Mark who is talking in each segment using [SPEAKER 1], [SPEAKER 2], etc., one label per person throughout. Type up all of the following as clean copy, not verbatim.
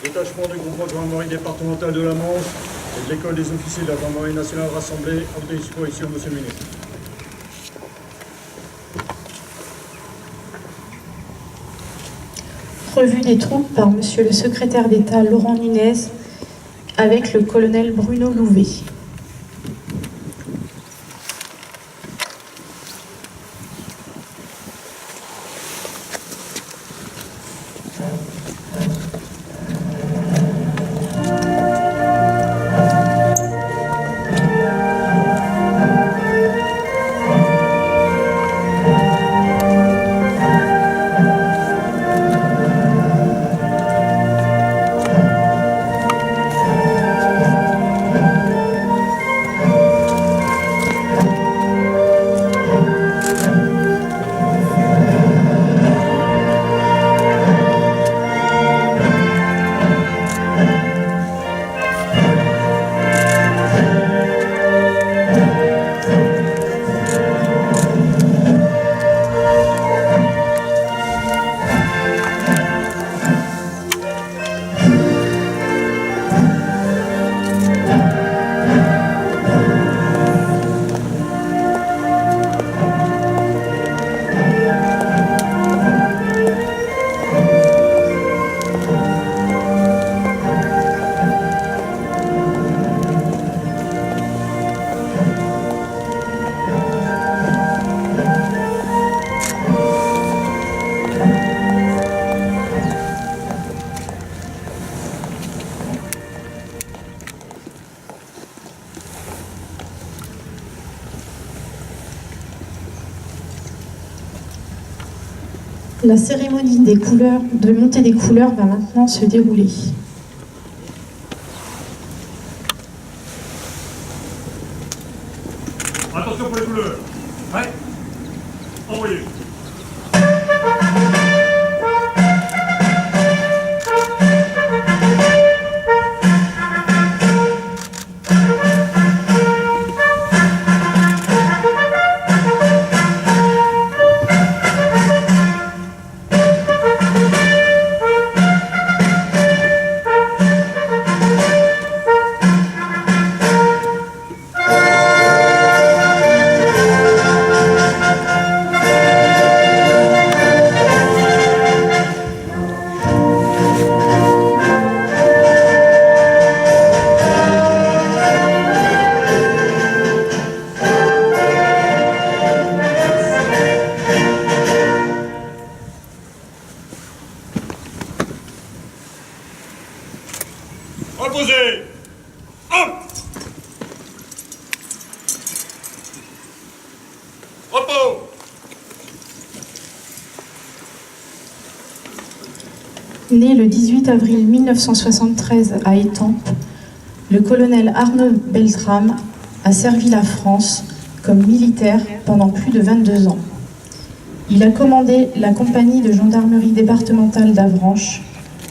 [SPEAKER 1] Détachement du groupement de gendarmerie départementale de la Manche et de l'école des officiers de la gendarmerie nationale rassemblée à votre disposition, monsieur le ministre.
[SPEAKER 2] Revue des troupes par monsieur le secrétaire d'État Laurent Nunez avec le colonel Bruno Louvet. La cérémonie de montée des couleurs va maintenant se dérouler.
[SPEAKER 1] Attention pour les couleurs. Ouais. Envoyez. Reposez. Hop. Repos.
[SPEAKER 2] Né le 18 avril 1973 à Étampes, le colonel Arnaud Beltrame a servi la France comme militaire pendant plus de 22 ans. Il a commandé la compagnie de gendarmerie départementale d'Avranches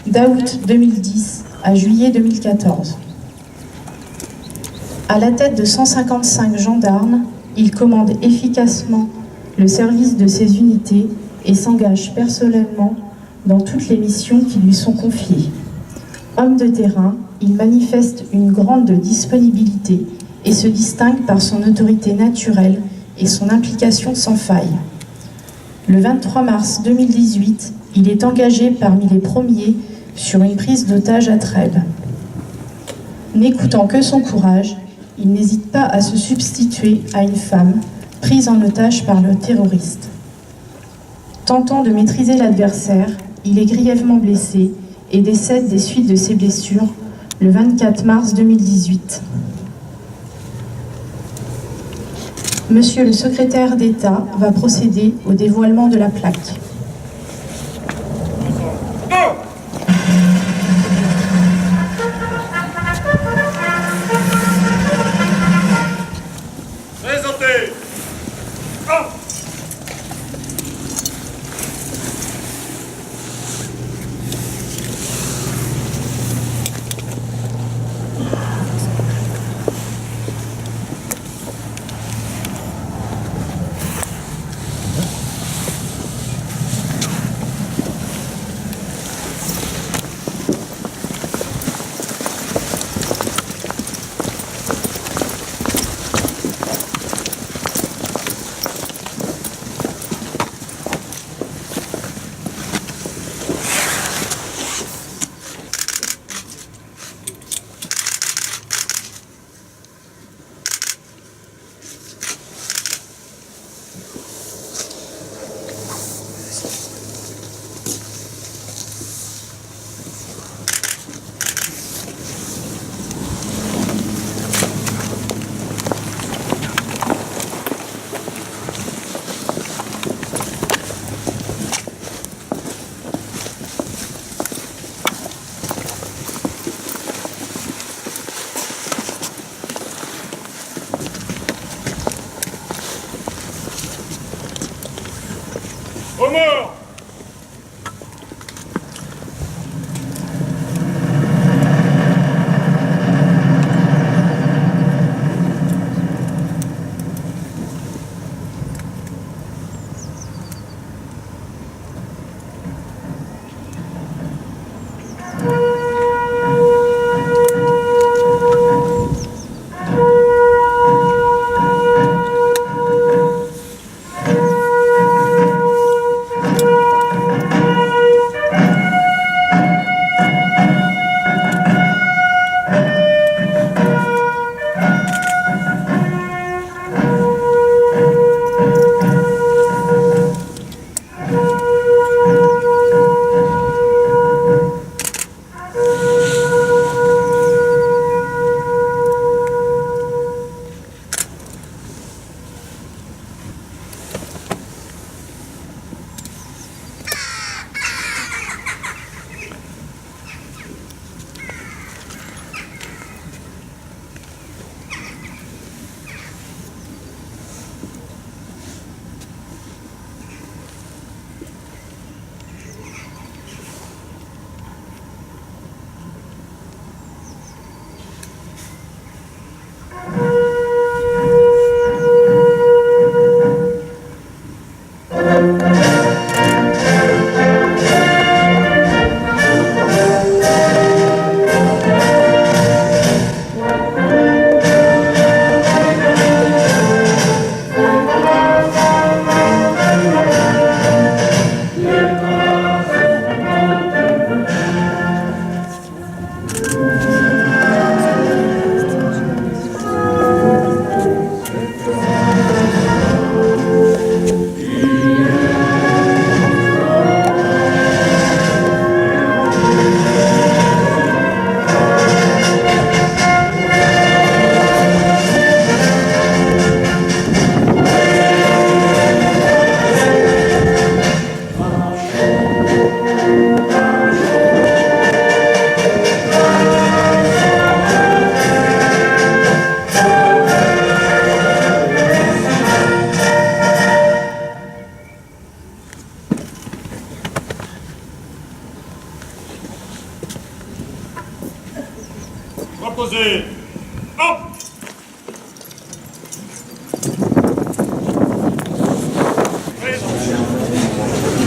[SPEAKER 2] d'août 2010 à juillet 2014. À la tête de 155 gendarmes, il commande efficacement le service de ses unités et s'engage personnellement dans toutes les missions qui lui sont confiées. Homme de terrain, il manifeste une grande disponibilité et se distingue par son autorité naturelle et son implication sans faille. Le 23 mars 2018, il est engagé parmi les premiers sur une prise d'otage à Trèbes. N'écoutant que son courage, il n'hésite pas à se substituer à une femme prise en otage par le terroriste. Tentant de maîtriser l'adversaire, il est grièvement blessé et décède des suites de ses blessures le 24 mars 2018. Monsieur le secrétaire d'État va procéder au dévoilement de la plaque.
[SPEAKER 1] Présentez. Aux morts! Reposez. Hop! Présentez.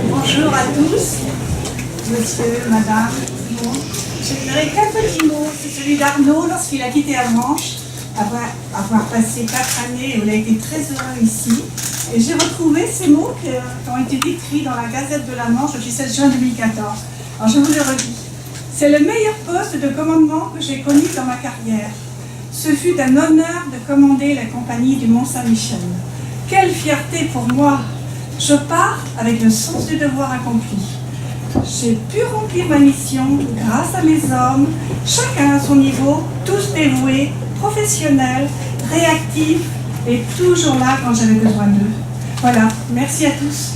[SPEAKER 3] Bonjour à tous, monsieur, madame. Bon, je dirais qu'un petit mot, c'est celui d'Arnaud lorsqu'il a quitté Avranches, après avoir passé 4 années où il a été très heureux ici. Et j'ai retrouvé ces mots qui ont été décrits dans la Gazette de la Manche le 17 juin 2014. Alors je vous le redis. C'est le meilleur poste de commandement que j'ai connu dans ma carrière. Ce fut un honneur de commander la compagnie du Mont-Saint-Michel. Quelle fierté pour moi! Je pars avec le sens du devoir accompli. J'ai pu remplir ma mission grâce à mes hommes, chacun à son niveau, tous dévoués, professionnels, réactifs et toujours là quand j'avais besoin d'eux. Voilà, merci à tous.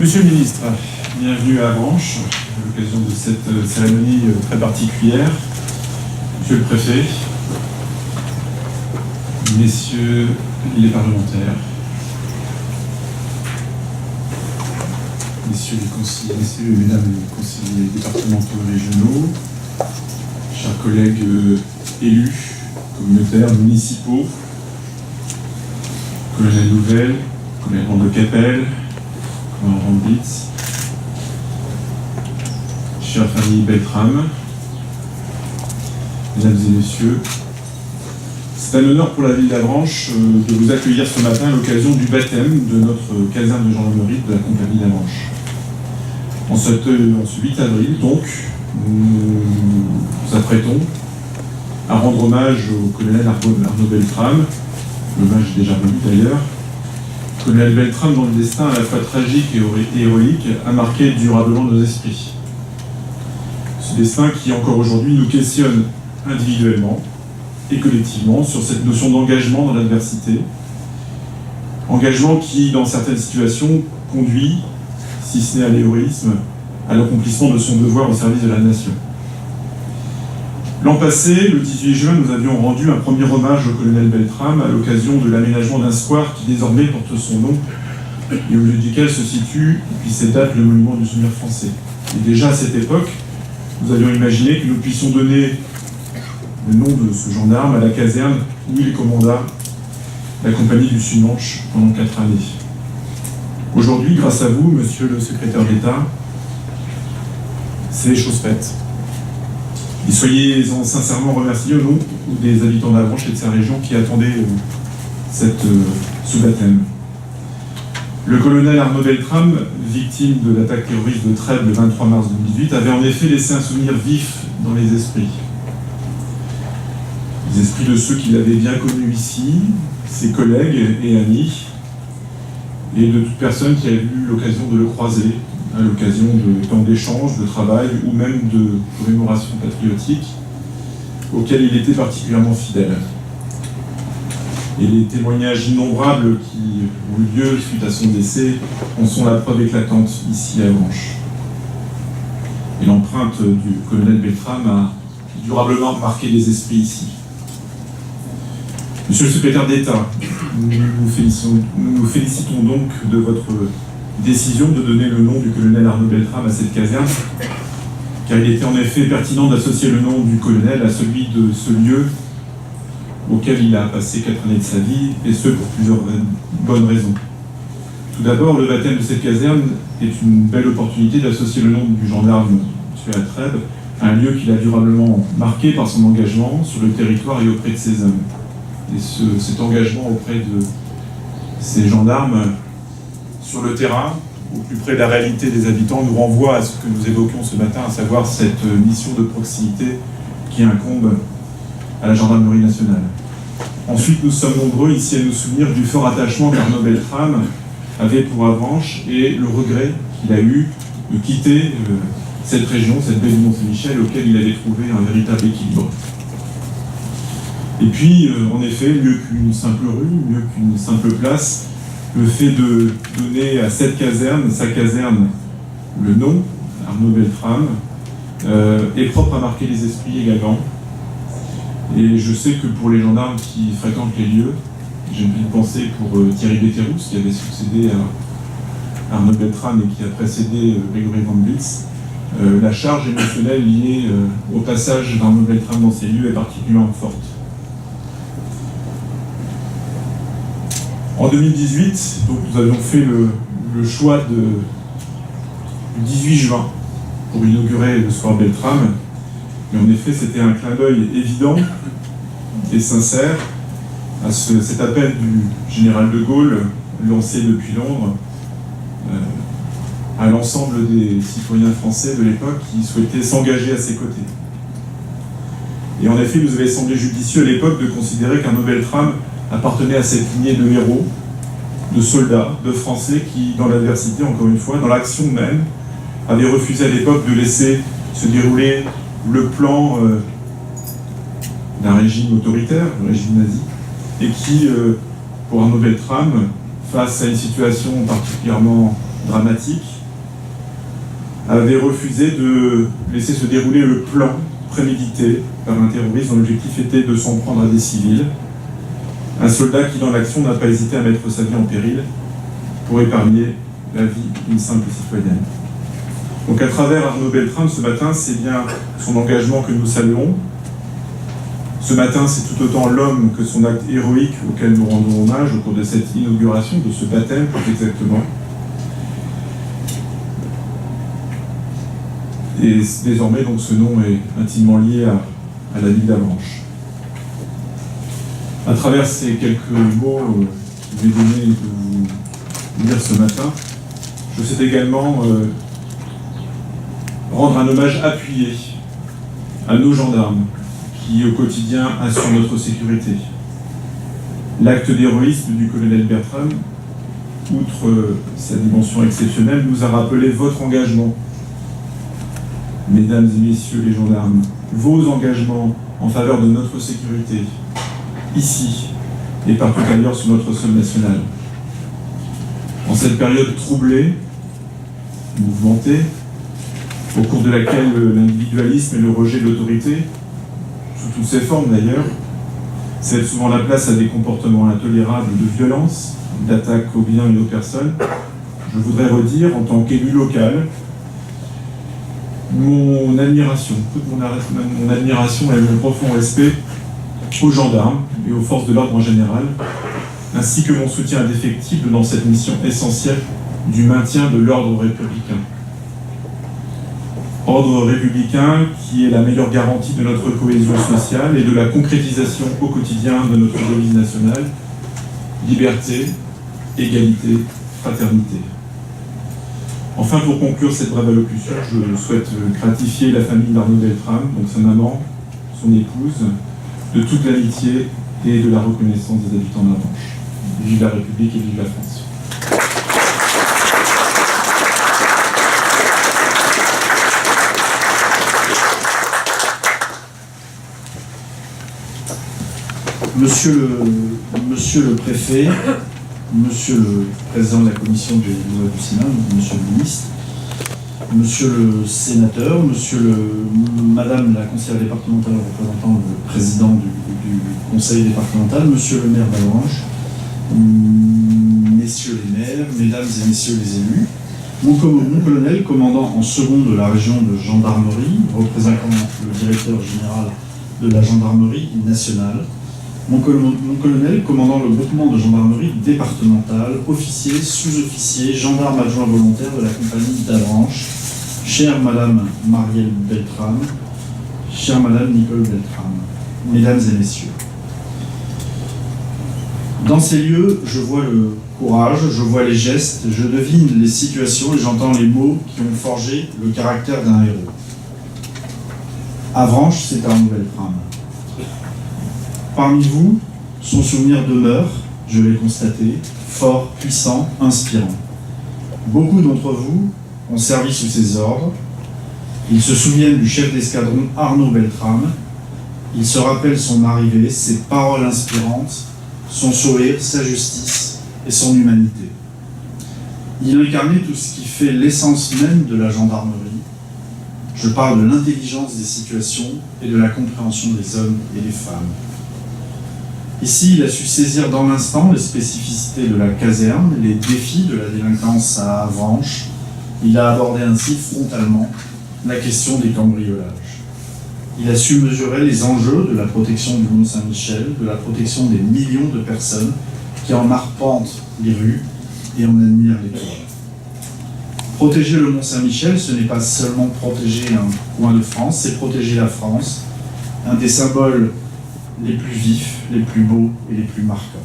[SPEAKER 4] Monsieur le ministre, bienvenue à Avranches, à l'occasion de cette cérémonie très particulière. Monsieur le préfet, messieurs les parlementaires, messieurs les conseillers, messieurs et mesdames les conseillers départementaux et régionaux, chers collègues élus, communautaires, municipaux, colonel Louvel, colonel de Capelle, colonel Randlitz, chère famille Beltrame, mesdames et messieurs, c'est un honneur pour la ville d'Avranches de vous accueillir ce matin à l'occasion du baptême de notre caserne de gendarmerie de la compagnie d'Avranches. En ce 8 avril, donc, nous nous apprêtons à rendre hommage au colonel Arnaud Beltrame, l'hommage est déjà rendu d'ailleurs. Colonel Beltrame, dont le destin à la fois tragique et héroïque, a marqué durablement nos esprits. Ce destin qui, encore aujourd'hui, nous questionne individuellement et collectivement sur cette notion d'engagement dans l'adversité. Engagement qui, dans certaines situations, conduit, si ce n'est à l'héroïsme, à l'accomplissement de son devoir au service de la nation. L'an passé, le 18 juin, nous avions rendu un premier hommage au colonel Beltrame à l'occasion de l'aménagement d'un square qui désormais porte son nom et au milieu duquel se situe, depuis cette date, le monument du souvenir français. Et déjà à cette époque, nous avions imaginé que nous puissions donner le nom de ce gendarme à la caserne où il commanda la compagnie du Sud-Manche pendant 4 années. Aujourd'hui, grâce à vous, monsieur le secrétaire d'État, c'est chose faite. Et soyez-en sincèrement remerciés au nom des habitants d'Avranches et de sa région qui attendaient ce baptême. Le colonel Arnaud Beltrame, victime de l'attaque terroriste de Trèbes le 23 mars 2018, avait en effet laissé un souvenir vif dans les esprits. Les esprits de ceux qui l'avaient bien connu ici, ses collègues et amis, et de toute personne qui a eu l'occasion de le croiser à l'occasion de temps d'échange, de travail ou même de commémoration patriotique auxquelles il était particulièrement fidèle. Et les témoignages innombrables qui ont eu lieu suite à son décès en sont la preuve éclatante ici à Avranches. Et l'empreinte du colonel Beltrame a durablement marqué les esprits ici. Monsieur le secrétaire d'État, nous nous félicitons donc de votre décision de donner le nom du colonel Arnaud Beltrame à cette caserne, car il était en effet pertinent d'associer le nom du colonel à celui de ce lieu auquel il a passé 4 années de sa vie, et ce pour plusieurs bonnes raisons. Tout d'abord, le baptême de cette caserne est une belle opportunité d'associer le nom du gendarme tué à Trèbes à un lieu qu'il a durablement marqué par son engagement sur le territoire et auprès de ses hommes. Et cet engagement auprès de ces gendarmes sur le terrain, au plus près de la réalité des habitants, nous renvoie à ce que nous évoquions ce matin, à savoir cette mission de proximité qui incombe à la gendarmerie nationale. Ensuite, nous sommes nombreux ici à nous souvenir du fort attachement qu'Arnaud Beltrame avait pour Avranches et le regret qu'il a eu de quitter cette région, cette baie du Mont-Saint-Michel, auquel il avait trouvé un véritable équilibre. Et puis, en effet, mieux qu'une simple rue, mieux qu'une simple place, le fait de donner à cette caserne, sa caserne, le nom, Arnaud Beltrame, est propre à marquer les esprits également. Et je sais que pour les gendarmes qui fréquentent les lieux, j'ai une petite pensée pour Thierry Béthérousse, qui avait succédé à Arnaud Beltrame et qui a précédé Grégory Van Blitz, la charge émotionnelle liée au passage d'Arnaud Beltrame dans ces lieux est particulièrement forte. En 2018, donc, nous avions fait le choix du 18 juin pour inaugurer le Square Beltrame. Mais en effet, c'était un clin d'œil évident et sincère à cet appel du général de Gaulle, lancé depuis Londres, à l'ensemble des citoyens français de l'époque qui souhaitaient s'engager à ses côtés. Et en effet, il nous avait semblé judicieux à l'époque de considérer qu'Arnaud Beltrame appartenait à cette lignée de héros, de soldats, de Français qui, dans l'adversité, encore une fois, dans l'action même, avaient refusé à l'époque de laisser se dérouler le plan d'un régime autoritaire, le régime nazi, et qui, pour Arnaud Beltrame, face à une situation particulièrement dramatique, avait refusé de laisser se dérouler le plan prémédité par un terroriste dont l'objectif était de s'en prendre à des civils. Un soldat qui, dans l'action, n'a pas hésité à mettre sa vie en péril pour épargner la vie d'une simple citoyenne. Donc à travers Arnaud Beltrame, ce matin, c'est bien son engagement que nous saluons. Ce matin, c'est tout autant l'homme que son acte héroïque auquel nous rendons hommage au cours de cette inauguration, de ce baptême plus exactement. Et désormais, donc, ce nom est intimement lié à la ville d'Avranches. À travers ces quelques mots que je vais donner de vous lire ce matin, je souhaite également rendre un hommage appuyé à nos gendarmes qui, au quotidien, assurent notre sécurité. L'acte d'héroïsme du colonel Beltrame, outre sa dimension exceptionnelle, nous a rappelé votre engagement, mesdames et messieurs les gendarmes, vos engagements en faveur de notre sécurité, ici et partout ailleurs sur notre sol national. En cette période troublée, mouvementée, au cours de laquelle l'individualisme et le rejet de l'autorité, sous toutes ses formes d'ailleurs, cèdent souvent la place à des comportements intolérables de violence, d'attaque aux biens et aux personnes, je voudrais redire, en tant qu'élu local, mon admiration, toute mon admiration et mon profond respect aux gendarmes et aux forces de l'ordre en général, ainsi que mon soutien indéfectible dans cette mission essentielle du maintien de l'ordre républicain. Ordre républicain qui est la meilleure garantie de notre cohésion sociale et de la concrétisation au quotidien de notre devise nationale, liberté, égalité, fraternité. Enfin, pour conclure cette brève allocution, je souhaite gratifier la famille d'Arnaud Beltrame, donc sa maman, son épouse, de toute l'amitié et de la reconnaissance des habitants d'Avranches. Vive la République et vive la France.
[SPEAKER 5] Monsieur le préfet, monsieur le président de la commission des lois du Sénat, monsieur le ministre, monsieur le sénateur, madame la conseillère départementale représentant le président du conseil départemental, monsieur le maire d'Avranches, messieurs les maires, mesdames et messieurs les élus, Mon colonel, commandant en second de la région de gendarmerie, représentant le directeur général de la gendarmerie nationale. Mon colonel, commandant le groupement de gendarmerie départementale, officier, sous-officier, gendarme adjoint volontaire de la compagnie d'Avranches, chère Madame Marielle Beltrame, chère Madame Nicole Beltrame, Mesdames et Messieurs. Dans ces lieux, je vois le courage, je vois les gestes, je devine les situations et j'entends les mots qui ont forgé le caractère d'un héros. Avranches, c'est Arnaud Beltrame. Parmi vous, son souvenir demeure, je l'ai constaté, fort, puissant, inspirant. Beaucoup d'entre vous ont servi sous ses ordres. Ils se souviennent du chef d'escadron Arnaud Beltrame. Ils se rappellent son arrivée, ses paroles inspirantes, son sourire, sa justice et son humanité. Il incarnait tout ce qui fait l'essence même de la gendarmerie. Je parle de l'intelligence des situations et de la compréhension des hommes et des femmes. Ici, il a su saisir dans l'instant les spécificités de la caserne, les défis de la délinquance à Avranches. Il a abordé ainsi frontalement la question des cambriolages. Il a su mesurer les enjeux de la protection du Mont-Saint-Michel, de la protection des millions de personnes qui en arpentent les rues et en admirent les toits. Protéger le Mont-Saint-Michel, ce n'est pas seulement protéger un coin de France, c'est protéger la France, un des symboles les plus vifs, les plus beaux et les plus marquants.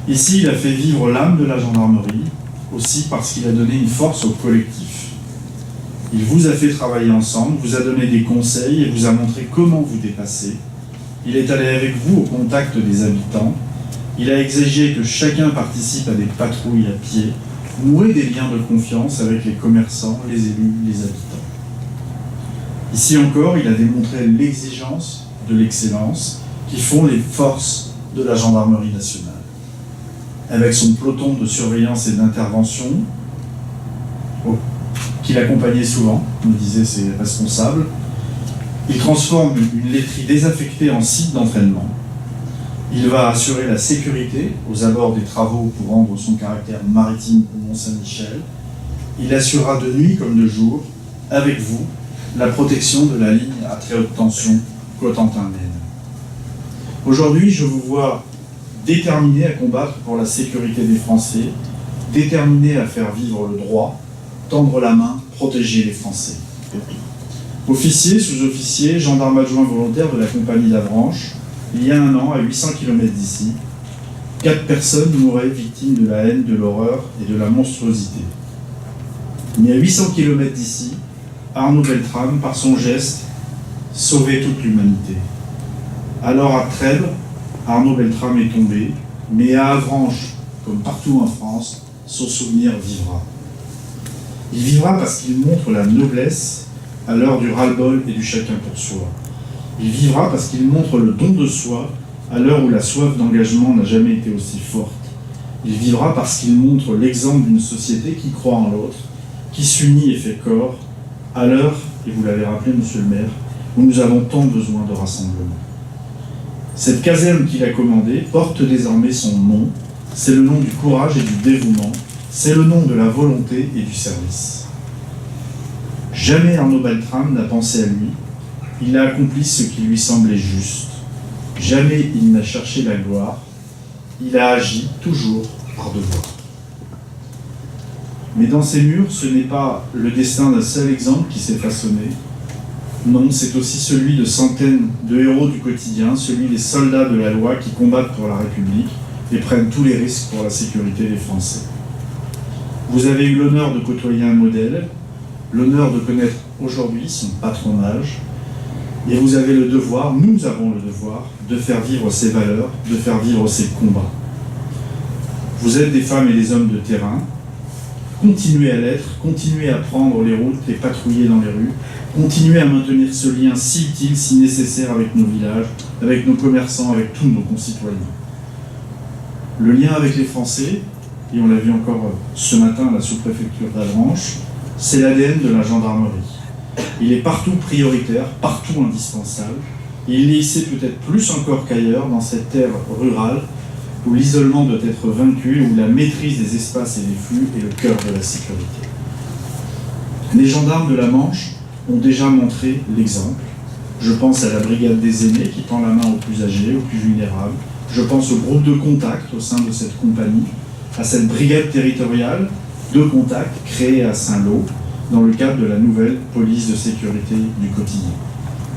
[SPEAKER 5] Ici, il a fait vivre l'âme de la gendarmerie, aussi parce qu'il a donné une force au collectif. Il vous a fait travailler ensemble, vous a donné des conseils et vous a montré comment vous dépasser. Il est allé avec vous au contact des habitants. Il a exigé que chacun participe à des patrouilles à pied, nouer des liens de confiance avec les commerçants, les élus, les habitants. Ici encore, il a démontré l'exigence de l'excellence qui font les forces de la gendarmerie nationale. Avec son peloton de surveillance et d'intervention, qu'il accompagnait souvent, me disaient ses responsables, il transforme une laiterie désaffectée en site d'entraînement. Il va assurer la sécurité aux abords des travaux pour rendre son caractère maritime au Mont-Saint-Michel. Il assurera de nuit comme de jour, avec vous, la protection de la ligne à très haute tension Cotentin-Maine. Aujourd'hui, je vous vois déterminé à combattre pour la sécurité des Français, déterminé à faire vivre le droit, tendre la main, protéger les Français. Officier, sous-officier, gendarme adjoint volontaire de la compagnie d'Avranches, il y a un an, à 800 km d'ici, 4 personnes mouraient victimes de la haine, de l'horreur et de la monstruosité. Mais à 800 km d'ici, Arnaud Beltrame, par son geste, sauvait toute l'humanité. Alors à Trèbes, Arnaud Beltrame est tombé, mais à Avranches, comme partout en France, son souvenir vivra. Il vivra parce qu'il montre la noblesse à l'heure du ras-le-bol et du chacun pour soi. Il vivra parce qu'il montre le don de soi à l'heure où la soif d'engagement n'a jamais été aussi forte. Il vivra parce qu'il montre l'exemple d'une société qui croit en l'autre, qui s'unit et fait corps, à l'heure, et vous l'avez rappelé, monsieur le maire, où nous avons tant besoin de rassemblement. Cette caserne qu'il a commandée porte désormais son nom. C'est le nom du courage et du dévouement. C'est le nom de la volonté et du service. Jamais Arnaud Beltrame n'a pensé à lui. Il a accompli ce qui lui semblait juste. Jamais il n'a cherché la gloire. Il a agi toujours par devoir. Mais dans ces murs, ce n'est pas le destin d'un seul exemple qui s'est façonné. Non, c'est aussi celui de centaines de héros du quotidien, celui des soldats de la loi qui combattent pour la République et prennent tous les risques pour la sécurité des Français. Vous avez eu l'honneur de côtoyer un modèle, l'honneur de connaître aujourd'hui son patronage, et vous avez le devoir, nous avons le devoir, de faire vivre ses valeurs, de faire vivre ses combats. Vous êtes des femmes et des hommes de terrain. Continuez à l'être, continuez à prendre les routes et patrouiller dans les rues, continuez à maintenir ce lien si utile, si nécessaire avec nos villages, avec nos commerçants, avec tous nos concitoyens. Le lien avec les Français, et on l'a vu encore ce matin à la sous-préfecture d'Avranches, c'est l'ADN de la gendarmerie. Il est partout prioritaire, partout indispensable, et il est ici peut-être plus encore qu'ailleurs dans cette terre rurale où l'isolement doit être vaincu, où la maîtrise des espaces et des flux est le cœur de la sécurité. Les gendarmes de la Manche ont déjà montré l'exemple. Je pense à la brigade des aînés qui tend la main aux plus âgés, aux plus vulnérables. Je pense au groupe de contact au sein de cette compagnie, à cette brigade territoriale de contact créée à Saint-Lô dans le cadre de la nouvelle police de sécurité du quotidien.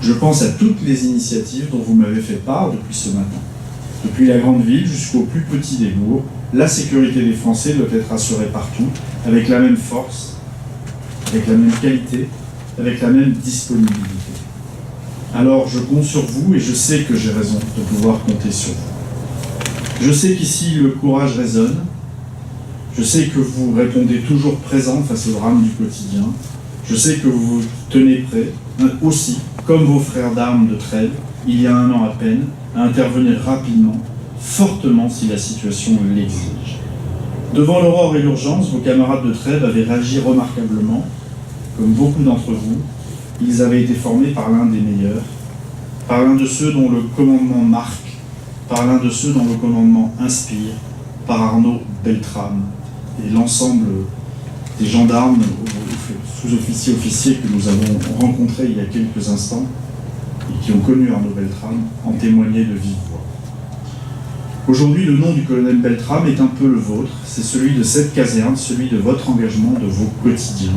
[SPEAKER 5] Je pense à toutes les initiatives dont vous m'avez fait part depuis ce matin. Depuis la grande ville jusqu'au plus petit des bourgs, la sécurité des Français doit être assurée partout, avec la même force, avec la même qualité, avec la même disponibilité. Alors je compte sur vous et je sais que j'ai raison de pouvoir compter sur vous. Je sais qu'ici le courage résonne. Je sais que vous répondez toujours présent face au drame du quotidien. Je sais que vous vous tenez prêt, aussi, comme vos frères d'armes de Trèves, il y a 1 an à peine, à intervenir rapidement, fortement si la situation l'exige. Devant l'aurore et l'urgence, vos camarades de Trèves avaient réagi remarquablement. Comme beaucoup d'entre vous, ils avaient été formés par l'un des meilleurs, par l'un de ceux dont le commandement marque, par l'un de ceux dont le commandement inspire, par Arnaud Beltrame et l'ensemble des gendarmes, sous-officiers, officiers que nous avons rencontrés il y a quelques instants et qui ont connu Arnaud Beltrame en témoignaient de vive voix. Aujourd'hui, le nom du colonel Beltrame est un peu le vôtre, c'est celui de cette caserne, celui de votre engagement, de vos quotidiens.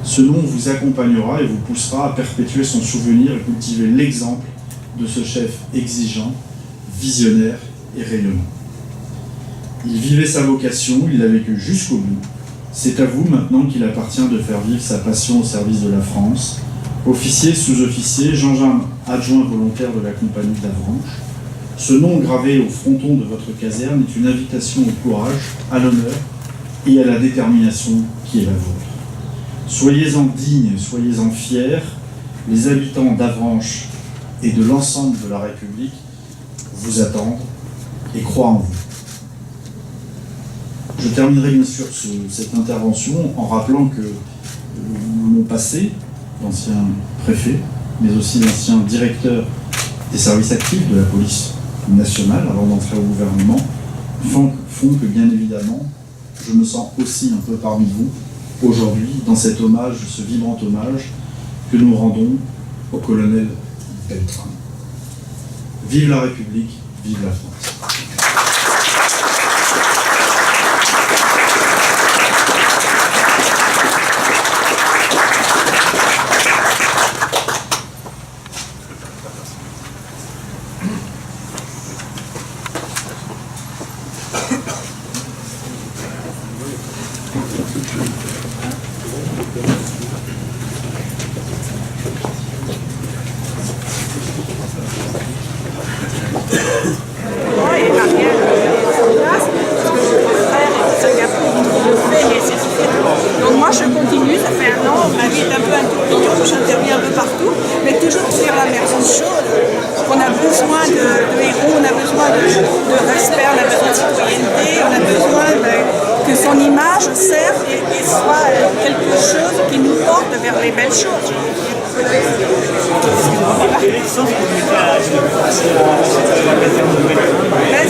[SPEAKER 5] Ce nom vous accompagnera et vous poussera à perpétuer son souvenir et cultiver l'exemple de ce chef exigeant, visionnaire et rayonnant. Il vivait sa vocation, il l'a vécu jusqu'au bout. C'est à vous maintenant qu'il appartient de faire vivre sa passion au service de la France. Officier, sous-officier, gendarme adjoint volontaire de la compagnie d'Avranches. Ce nom gravé au fronton de votre caserne est une invitation au courage, à l'honneur et à la détermination qui est la vôtre. Soyez-en dignes, soyez-en fiers. Les habitants d'Avranches et de l'ensemble de la République vous attendent et croient en vous. Je terminerai bien sûr cette intervention en rappelant que mon passé, l'ancien préfet, mais aussi l'ancien directeur des services actifs de la police nationale avant d'entrer au gouvernement, font que bien évidemment, je me sens aussi un peu parmi vous aujourd'hui dans cet hommage, ce vibrant hommage que nous rendons au colonel Beltrame. Vive la République, vive la France.
[SPEAKER 3] Donc moi je continue, ça fait 1 an, ma vie est un peu un tourbillon, j'interviens un peu partout, mais toujours sur la mer chaude. On a besoin de héros, on a besoin de respect, on a besoin de citoyenneté, on a besoin que son image serve et soit quelque chose qui nous porte vers les belles choses.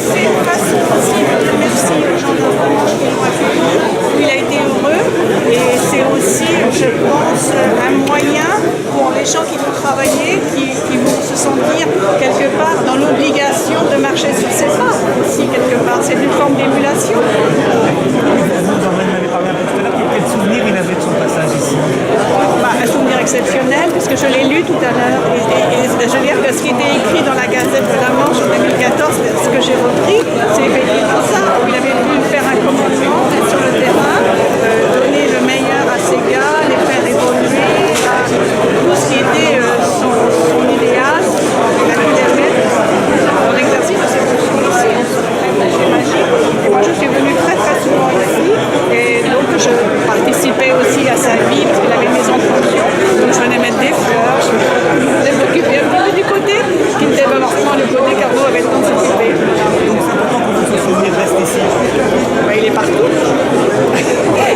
[SPEAKER 3] C'est une façon aussi de remercier les gens de Manche qui l'ont accueilli, où il a été heureux, et c'est aussi, je pense, un moyen pour les gens qui vont travailler, qui vont se sentir quelque part dans l'obligation de marcher sur ses pas aussi quelque part. C'est une forme d'émulation.
[SPEAKER 6] Vous en avez parlé un peu tout à l'heure, quel souvenir il avait de son passage ici?
[SPEAKER 3] Un souvenir exceptionnel, puisque je l'ai lu tout à l'heure, et je veux dire que ce qui était écrit dans la Gazette de la Manche en 2014, ce que j'ai repris, c'est effectivement ça. Il avait voulu faire un commandement, être sur le terrain, donner le meilleur à ses gars, les faire évoluer, tout ce qui était son idéal, il a pu les mettre dans l'exercice de ses fonctions ici. C'est magique. Et moi je suis venue très très souvent ici, et donc je participais aussi à sa vie, parce qu'il avait une maison de fonction, donc je venais mettre des fleurs, je venais m'occuper un petit peu du côté, qui n'était pas forcément le côté qu'Arnaud avait le temps de s'occuper.
[SPEAKER 6] Donc c'est important pour vous que ce souvenir reste ici?
[SPEAKER 3] Ben, il est partout.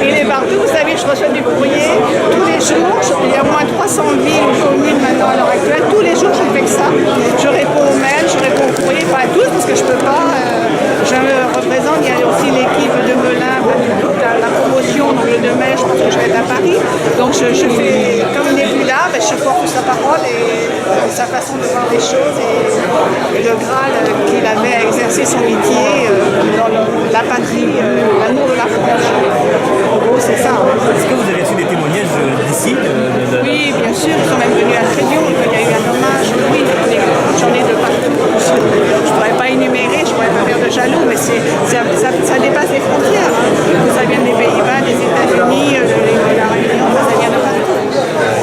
[SPEAKER 3] Il est partout, vous savez, je reçois du courrier tous les jours, il y a au moins 300 villes ou communes maintenant à l'heure actuelle, tous les jours je fais que ça. Je réponds aux mails, je réponds aux courriers, pas à tous parce que je peux pas, je me le Graal qu'il avait à exercer son métier dans la patrie, l'amour de la France. En gros, c'est ça.
[SPEAKER 6] Est-ce que vous avez reçu des témoignages d'ici
[SPEAKER 3] Oui, bien sûr, ils sont même venus à Trévion, il y a eu un hommage. Oui, j'en ai de partout. Je ne pourrais pas énumérer, je ne pourrais pas faire de jaloux, mais ça dépasse les frontières. Hein. Ça vient des Pays-Bas, des États-Unis, de la Réunion, ça vient de partout.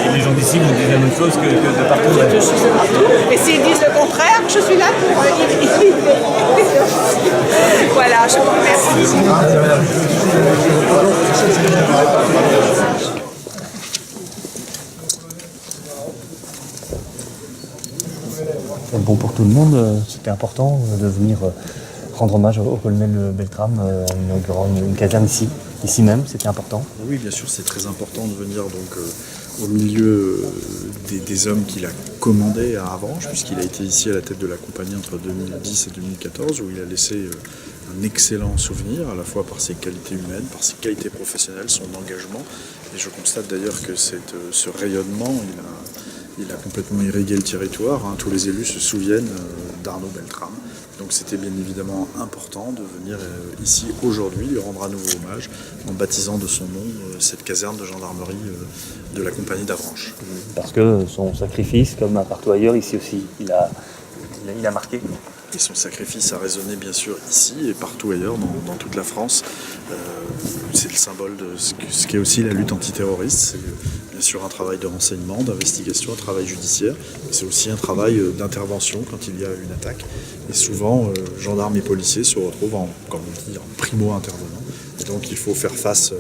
[SPEAKER 6] Et les gens d'ici vous disent la même chose que de partout.
[SPEAKER 3] Je suis de partout. Et s'ils disent le contraire, je suis là pour voilà, je vous remercie.
[SPEAKER 7] Bon, pour tout le monde, c'était important de venir rendre hommage au colonel Beltrame en inaugurant une caserne ici même, c'était important.
[SPEAKER 5] Oui, bien sûr, c'est très important de venir donc au milieu des hommes qu'il a commandés à Avranches, puisqu'il a été ici à la tête de la compagnie entre 2010 et 2014, où il a laissé un excellent souvenir, à la fois par ses qualités humaines, par ses qualités professionnelles, son engagement. Et je constate d'ailleurs que ce rayonnement, il a complètement irrigué le territoire. Hein. Tous les élus se souviennent d'Arnaud Beltrame. Donc c'était bien évidemment important de venir ici aujourd'hui lui rendre à nouveau hommage en baptisant de son nom cette caserne de gendarmerie de la compagnie d'Avranches.
[SPEAKER 7] Parce que son sacrifice, comme partout ailleurs, ici aussi, il a marqué.
[SPEAKER 5] Et son sacrifice a résonné bien sûr ici et partout ailleurs dans toute la France. C'est le symbole de ce qu'est aussi la lutte antiterroriste. C'est bien sûr un travail de renseignement, d'investigation, un travail judiciaire. Mais c'est aussi un travail d'intervention quand il y a une attaque. Et souvent, gendarmes et policiers se retrouvent comme on dit, en primo-intervenant. Et donc il faut faire face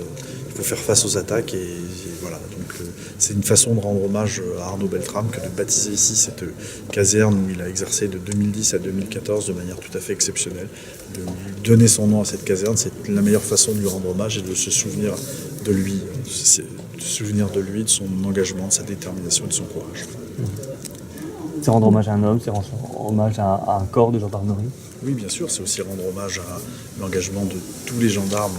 [SPEAKER 5] aux attaques et voilà. Donc c'est une façon de rendre hommage à Arnaud Beltrame que de baptiser ici cette caserne où il a exercé de 2010 à 2014 de manière tout à fait exceptionnelle. De lui donner son nom à cette caserne, c'est la meilleure façon de lui rendre hommage et de se souvenir de lui, de son engagement, de sa détermination et de son courage.
[SPEAKER 7] C'est rendre hommage à un homme, c'est rendre hommage à un corps de gendarmerie.
[SPEAKER 5] Oui, bien sûr, c'est aussi rendre hommage à l'engagement de tous les gendarmes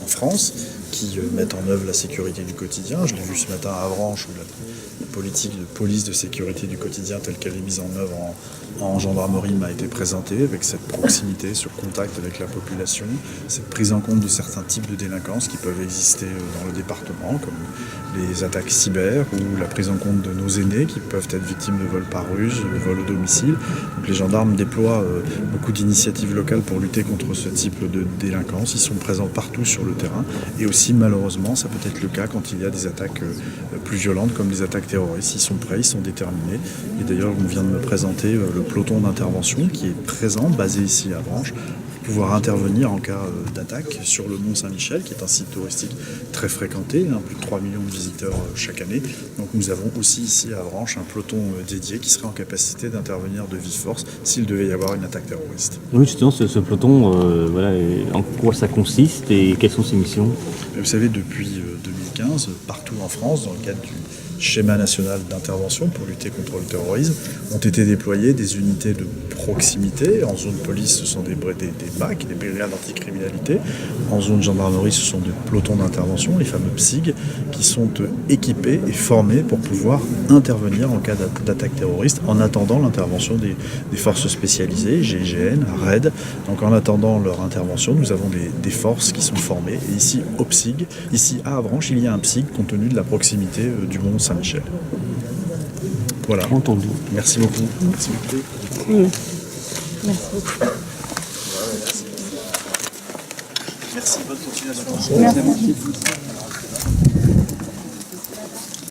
[SPEAKER 5] en France qui mettent en œuvre la sécurité du quotidien. Je l'ai vu ce matin à Avranches où la politique de police de sécurité du quotidien telle qu'elle est mise en œuvre en gendarmerie m'a été présentée avec cette proximité, ce contact avec la population, cette prise en compte de certains types de délinquances qui peuvent exister dans le département, comme les attaques cyber ou la prise en compte de nos aînés qui peuvent être victimes de vols par ruse, de vols au domicile. Donc les gendarmes déploient beaucoup d'initiatives locales pour lutter contre ce type de délinquance. Ils sont présents partout sur le terrain et aussi malheureusement ça peut être le cas quand il y a des attaques plus violentes comme des attaques terroristes. Ils sont prêts, ils sont déterminés. Et d'ailleurs on vient de me présenter le peloton d'intervention qui est présent, basé ici à Avranches, pour pouvoir intervenir en cas d'attaque sur le Mont Saint-Michel, qui est un site touristique très fréquenté, plus de 3 millions de visiteurs chaque année. Donc nous avons aussi ici à Avranches un peloton dédié qui serait en capacité d'intervenir de vive force s'il devait y avoir une attaque terroriste.
[SPEAKER 7] Oui, justement, ce peloton, en quoi ça consiste et quelles sont ses missions ?
[SPEAKER 5] Vous savez, depuis 2015, partout en France, dans le cadre du schéma national d'intervention pour lutter contre le terrorisme, ont été déployées des unités de proximité. En zone police, ce sont des BAC, des brigades anticriminalité. En zone gendarmerie, ce sont des pelotons d'intervention, les fameux PSIG, qui sont équipés et formés pour pouvoir intervenir en cas d'attaque terroriste en attendant l'intervention des forces spécialisées, GIGN, RAID. Donc en attendant leur intervention, nous avons des forces qui sont formées. Et ici, au PSIG, ici à Avranches, il y a un PSIG compte tenu de la proximité du Mont Saint-Michel. Voilà.
[SPEAKER 7] Entendu.
[SPEAKER 5] Merci beaucoup. Merci beaucoup.
[SPEAKER 3] Merci beaucoup.
[SPEAKER 5] Merci, bonne continuation.
[SPEAKER 3] Merci.